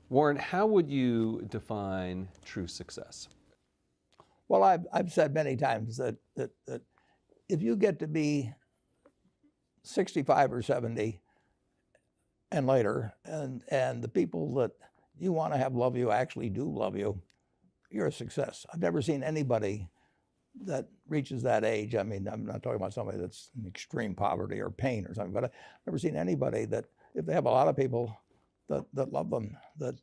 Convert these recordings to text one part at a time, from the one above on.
Warren, how would you define true success? Well, I've said many times that if you get to be 65 or 70 and later, and the people that you want to have love you actually do love you, you're a success. I've never seen anybody that reaches that age. I mean, I'm not talking about somebody that's in extreme poverty or pain or something, but I've never seen anybody that, if they have a lot of people that love them, that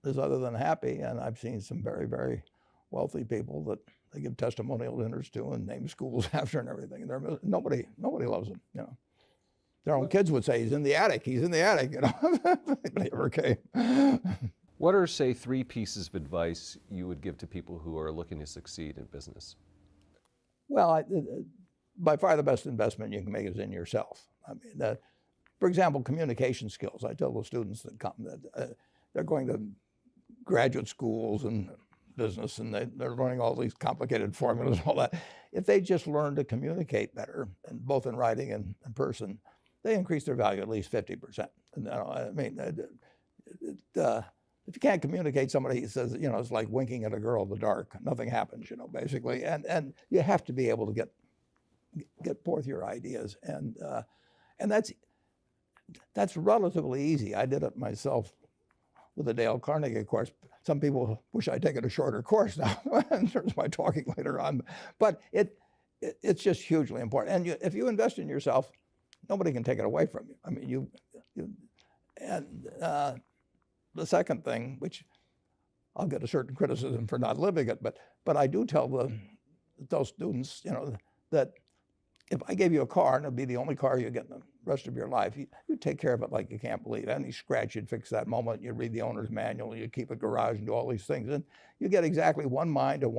is other than happy. And I've seen some very, very wealthy people that they give testimonial dinners to and name schools after and everything. And nobody loves them, you know. Their own kids would say, he's in the attic, you know. But he never came. What are, say, 3 pieces of advice you would give to people who are looking to succeed in business? Well, by far the best investment you can make is in yourself. I mean, for example, communication skills. I tell the students that come that they're going to graduate schools and business, and they're learning all these complicated formulas and all that. If they just learn to communicate better, and both in writing and in person, they increase their value at least 50%. And, I mean, if you can't communicate, somebody says, you know, it's like winking at a girl in the dark. Nothing happens, you know, basically. And you have to be able to get forth your ideas, and that's relatively easy. I did it myself with the Dale Carnegie course. Some people wish I'd taken a shorter course now in terms of my talking later on, but it's just hugely important. And if you invest in yourself, nobody can take it away from you. I mean, the second thing, which I'll get a certain criticism for not living it, but I do tell those students, you know, that if I gave you a car and it'd be the only car you get in the rest of your life, you take care of it like you can't believe. Any scratch, you'd fix that moment. You read the owner's manual. You keep a garage and do all these things, and you get exactly one mind and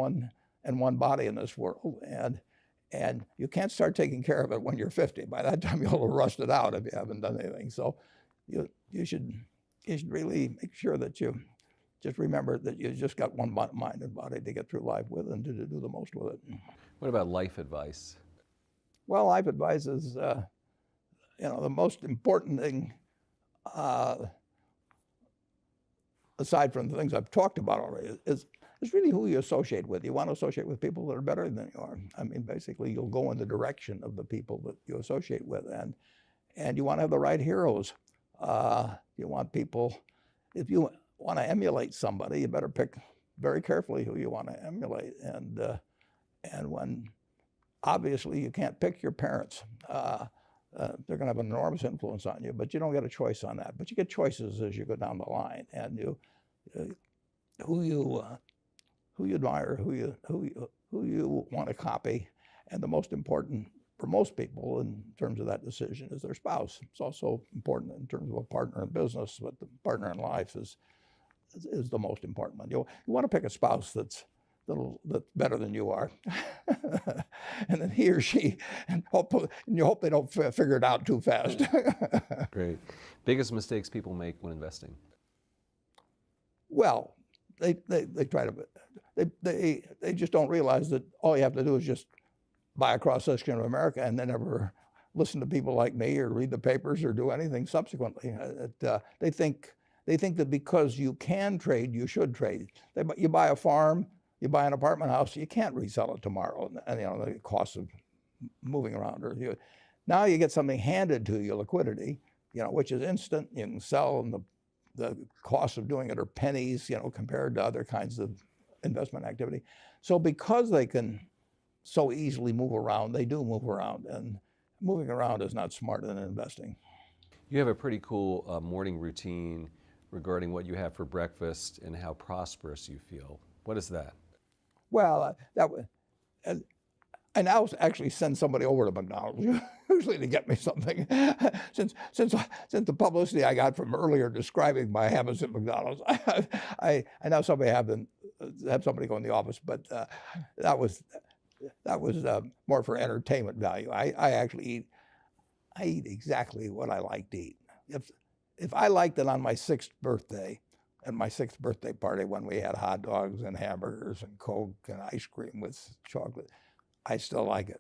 one body in this world. And you can't start taking care of it when you're 50. By that time, you'll have rusted out if you haven't done anything. So you should really make sure that you just remember that you just got one mind and body to get through life with and to do the most with it. What about life advice? Well, life advice is, you know, the most important thing, aside from the things I've talked about already, is really who you associate with. You want to associate with people that are better than you are. I mean, basically, you'll go in the direction of the people that you associate with, and you want to have the right heroes. You want people, if you want to emulate somebody, you better pick very carefully who you want to emulate. And when obviously you can't pick your parents, they're going to have an enormous influence on you, but you don't get a choice on that. But you get choices as you go down the line, and who you admire, who you want to copy, and the most important for most people in terms of that decision is their spouse. It's also important in terms of a partner in business, but the partner in life is the most important one. You want to pick a spouse that's better than you are, and then he or she, and you hope they don't figure it out too fast. Great. Biggest mistakes people make when investing? Well, they try to, they just don't realize that all you have to do is just buy a cross-section of America and then never listen to people like me or read the papers or do anything subsequently. They think that because you can trade, you should trade. You buy a farm, you buy an apartment house, you can't resell it tomorrow, and you know the cost of moving around. Now you get something handed to you, liquidity, you know, which is instant. You can sell, and the cost of doing it are pennies, you know, compared to other kinds of investment activity. So because they can so easily move around, they do move around, and moving around is not smarter than investing. You have a pretty cool morning routine regarding what you have for breakfast and how prosperous you feel. What is that? Well, I now actually send somebody over to McDonald's usually to get me something. Since the publicity I got from earlier describing my habits at McDonald's, I now have somebody go in the office, but that was more for entertainment value. I eat exactly what I like to eat. If I liked it on my 6th birthday, at my 6th birthday party when we had hot dogs and hamburgers and Coke and ice cream with chocolate, I still like it.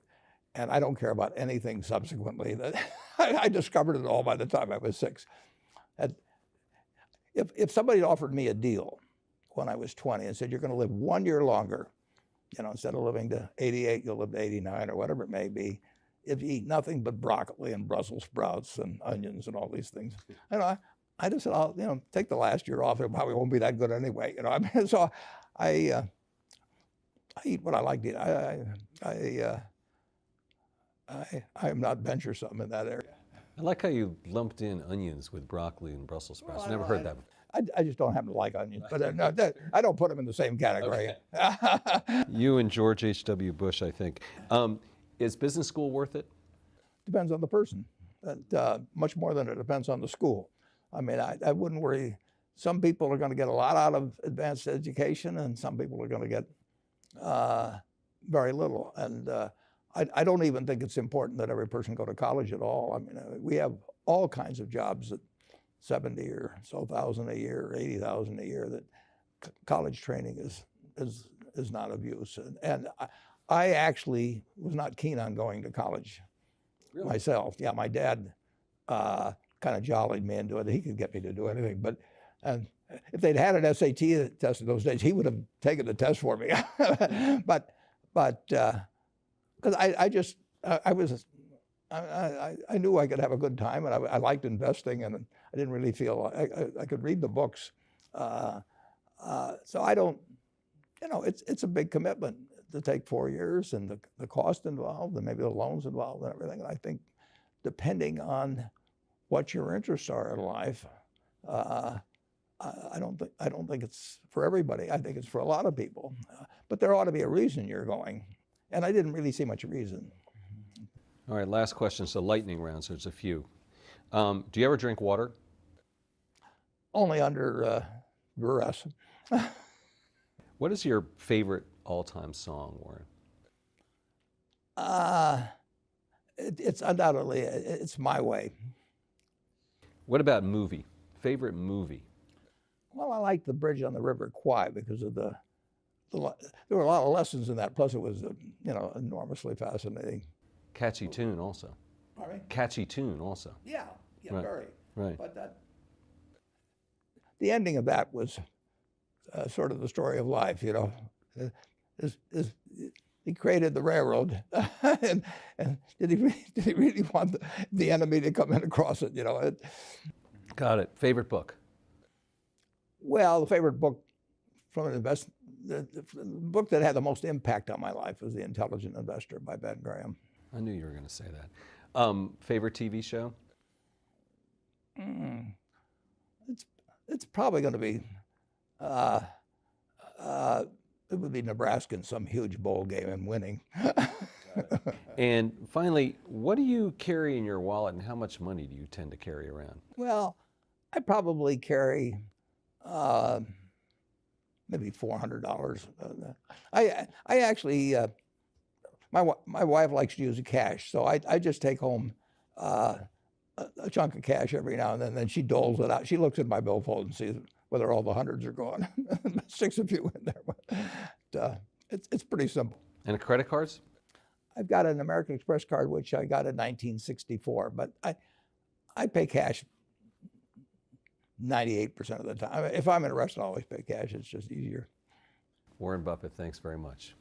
And I don't care about anything subsequently. I discovered it all by the time I was 6. if somebody offered me a deal when I was 20 and said, you're going to live 1 year longer, instead of living to 88, you'll live to 89 or whatever it may be, if you eat nothing but broccoli and Brussels sprouts and onions and all these things. I just said, I'll, take the last year off. It probably won't be that good anyway. I mean, so I eat what I like to eat. I'm not venturesome in that area. I like how you lumped in onions with broccoli and Brussels sprouts. I've never heard that before. I just don't happen to like onions, but no, I don't put them in the same category. Okay. You and George H.W. Bush, I think. Is business school worth it? Depends on the person, much more than it depends on the school. I mean, I wouldn't worry. Some people are going to get a lot out of advanced education, and some people are going to get very little. And I don't even think it's important that every person go to college at all. I mean, we have all kinds of jobs at 70 or so thousand a year, 80,000 a year, that college training is not of use. And I actually was not keen on going to college myself. Yeah, my dad kind of jollied me into it. He could get me to do anything. But if they'd had an SAT test in those days, he would have taken the test for me. but because I knew I could have a good time, and I liked investing, and I didn't really feel I could read the books. So I don't, it's a big commitment to take 4 years, and the cost involved, and maybe the loans involved, and everything. And I think, depending on what your interests are in life, I don't think it's for everybody. I think it's for a lot of people, but there ought to be a reason you're going, and I didn't really see much reason. All right, last question. So lightning round, so there's a few. Do you ever drink water? Only under duress. What is your favorite all-time song, Warren? It's undoubtedly, it's My Way. What about movie? Favorite movie? Well, I like The Bridge on the River Kwai because of there were a lot of lessons in that. Plus, it was enormously fascinating. Catchy tune also. Pardon me? Catchy tune also. Yeah, Right. Very. Right. But the ending of that was sort of the story of life. He created the railroad, and did he really want the enemy to come in across it? Got it. Favorite book? Well, the favorite book from an the book that had the most impact on my life was The Intelligent Investor by Ben Graham. I knew you were going to say that. Favorite TV show? It's probably going to be it would be Nebraska in some huge bowl game and winning. And finally, what do you carry in your wallet, and how much money do you tend to carry around? Well, I probably carry maybe $400. I actually my wife likes to use the cash, so I just take home a chunk of cash every now and then she doles it out. She looks at my billfold and sees whether all the hundreds are gone. Sticks a few in there, but it's pretty simple. And credit cards? I've got an American Express card, which I got in 1964, but I pay cash 98% of the time. If I'm in a restaurant, I always pay cash. It's just easier. Warren Buffett, thanks very much.